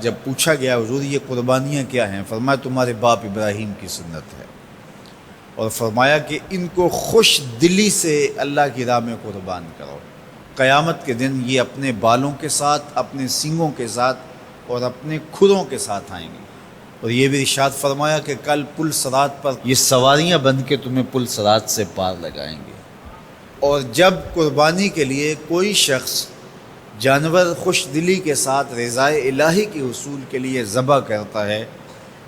جب پوچھا گیا حضور یہ قربانیاں کیا ہیں، فرمایا تمہارے باپ ابراہیم کی سنت ہے، اور فرمایا کہ ان کو خوش دلی سے اللہ کی راہ میں قربان کرو۔ قیامت کے دن یہ اپنے بالوں کے ساتھ، اپنے سینگوں کے ساتھ اور اپنے کھروں کے ساتھ آئیں گے، اور یہ بھی ارشاد فرمایا کہ کل پل صراط پر یہ سواریاں بن کے تمہیں پل صراط سے پار لگائیں گے۔ اور جب قربانی کے لیے کوئی شخص جانور خوش دلی کے ساتھ رضائے الہی کے حصول کے لیے ذبح کرتا ہے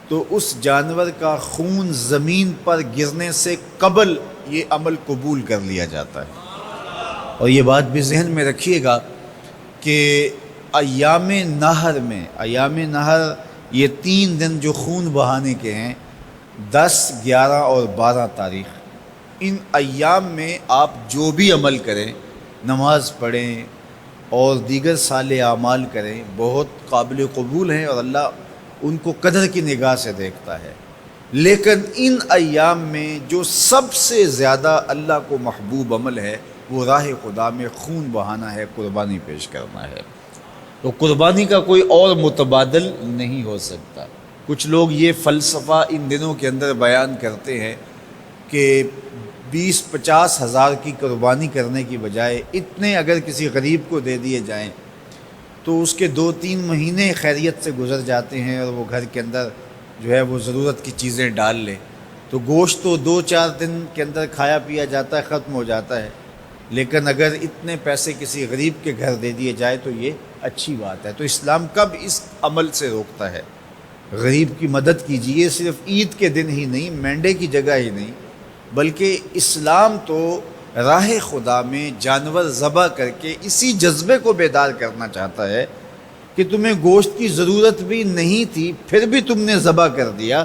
تو اس جانور کا خون زمین پر گرنے سے قبل یہ عمل قبول کر لیا جاتا ہے۔ اور یہ بات بھی ذہن میں رکھیے گا کہ ایام نہر یہ 3 دن جو خون بہانے کے ہیں، 10، 11 اور 12 تاریخ، ان ایام میں آپ جو بھی عمل کریں، نماز پڑھیں اور دیگر صالح اعمال کریں، بہت قابل قبول ہیں اور اللہ ان کو قدر کی نگاہ سے دیکھتا ہے۔ لیکن ان ایام میں جو سب سے زیادہ اللہ کو محبوب عمل ہے وہ راہ خدا میں خون بہانا ہے، قربانی پیش کرنا ہے۔ تو قربانی کا کوئی اور متبادل نہیں ہو سکتا۔ کچھ لوگ یہ فلسفہ ان دنوں کے اندر بیان کرتے ہیں کہ 20-50 ہزار کی قربانی کرنے کی بجائے اتنے اگر کسی غریب کو دے دیے جائیں تو اس کے 2-3 مہینے خیریت سے گزر جاتے ہیں، اور وہ گھر کے اندر جو ہے وہ ضرورت کی چیزیں ڈال لے تو گوشت تو 2-4 دن کے اندر کھایا پیا جاتا ہے، ختم ہو جاتا ہے۔ لیکن اگر اتنے پیسے کسی غریب کے گھر دے دیے جائے تو یہ اچھی بات ہے۔ تو اسلام کب اس عمل سے روکتا ہے؟ غریب کی مدد کیجیے، صرف عید کے دن ہی نہیں، مینڈے کی جگہ ہی نہیں، بلکہ اسلام تو راہ خدا میں جانور ذبح کر کے اسی جذبے کو بیدار کرنا چاہتا ہے کہ تمہیں گوشت کی ضرورت بھی نہیں تھی، پھر بھی تم نے ذبح کر دیا،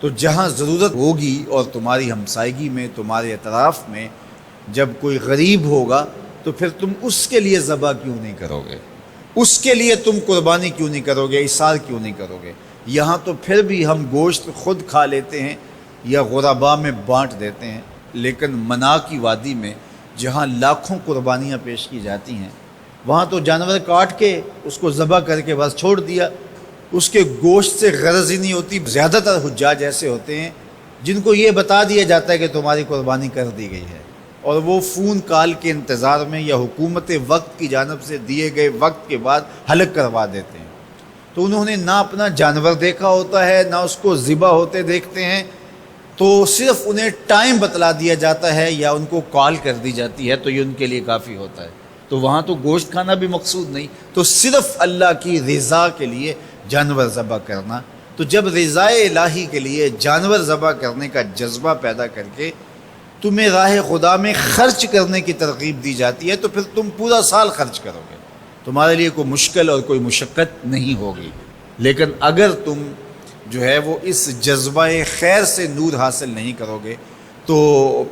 تو جہاں ضرورت ہوگی اور تمہاری ہمسائیگی میں، تمہارے اطراف میں جب کوئی غریب ہوگا تو پھر تم اس کے لیے ذبح کیوں نہیں کرو گے؟ اس کے لیے تم قربانی کیوں نہیں کرو گے؟ اِیثار کیوں نہیں کرو گے؟ یہاں تو پھر بھی ہم گوشت خود کھا لیتے ہیں یا غرباء میں بانٹ دیتے ہیں، لیکن منا کی وادی میں جہاں لاکھوں قربانیاں پیش کی جاتی ہیں، وہاں تو جانور کاٹ کے اس کو ذبح کر کے بس چھوڑ دیا، اس کے گوشت سے غرض ہی نہیں ہوتی۔ زیادہ تر حجاج ایسے ہوتے ہیں جن کو یہ بتا دیا جاتا ہے کہ تمہاری قربانی کر دی گئی ہے، اور وہ فون کال کے انتظار میں یا حکومت وقت کی جانب سے دیے گئے وقت کے بعد حلق کروا دیتے ہیں۔ تو انہوں نے نہ اپنا جانور دیکھا ہوتا ہے، نہ اس کو ذبح ہوتے دیکھتے ہیں، تو صرف انہیں ٹائم بتلا دیا جاتا ہے یا ان کو کال کر دی جاتی ہے تو یہ ان کے لیے کافی ہوتا ہے۔ تو وہاں تو گوشت کھانا بھی مقصود نہیں، تو صرف اللہ کی رضا کے لیے جانور ذبح کرنا۔ تو جب رضا الہی کے لیے جانور ذبح کرنے کا جذبہ پیدا کر کے تمہیں راہ خدا میں خرچ کرنے کی ترغیب دی جاتی ہے تو پھر تم پورا سال خرچ کرو گے، تمہارے لیے کوئی مشکل اور کوئی مشقت نہیں ہوگی۔ لیکن اگر تم جو ہے وہ اس جذبہ خیر سے نور حاصل نہیں کرو گے تو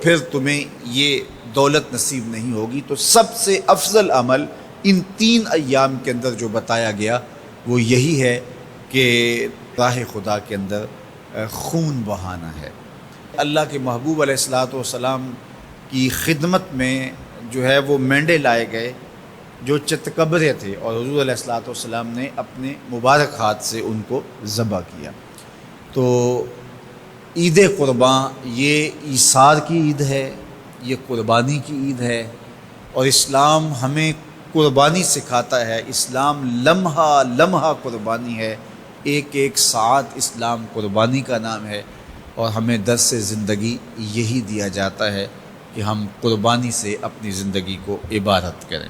پھر تمہیں یہ دولت نصیب نہیں ہوگی۔ تو سب سے افضل عمل ان 3 ایام کے اندر جو بتایا گیا وہ یہی ہے کہ راہ خدا کے اندر خون بہانا ہے۔ اللہ کے محبوب علیہ الصلوۃ والسلام کی خدمت میں جو ہے وہ مینڈے لائے گئے جو چتکبرے تھے، اور حضور علیہ الصلوۃ والسلام نے اپنے مبارک ہاتھ سے ان کو ذبح کیا۔ تو عید قرباں یہ ایثار کی عید ہے، یہ قربانی کی عید ہے، اور اسلام ہمیں قربانی سکھاتا ہے۔ اسلام لمحہ لمحہ قربانی ہے، ایک ایک ساعت اسلام قربانی کا نام ہے، اور ہمیں درس زندگی یہی دیا جاتا ہے کہ ہم قربانی سے اپنی زندگی کو عبادت کریں۔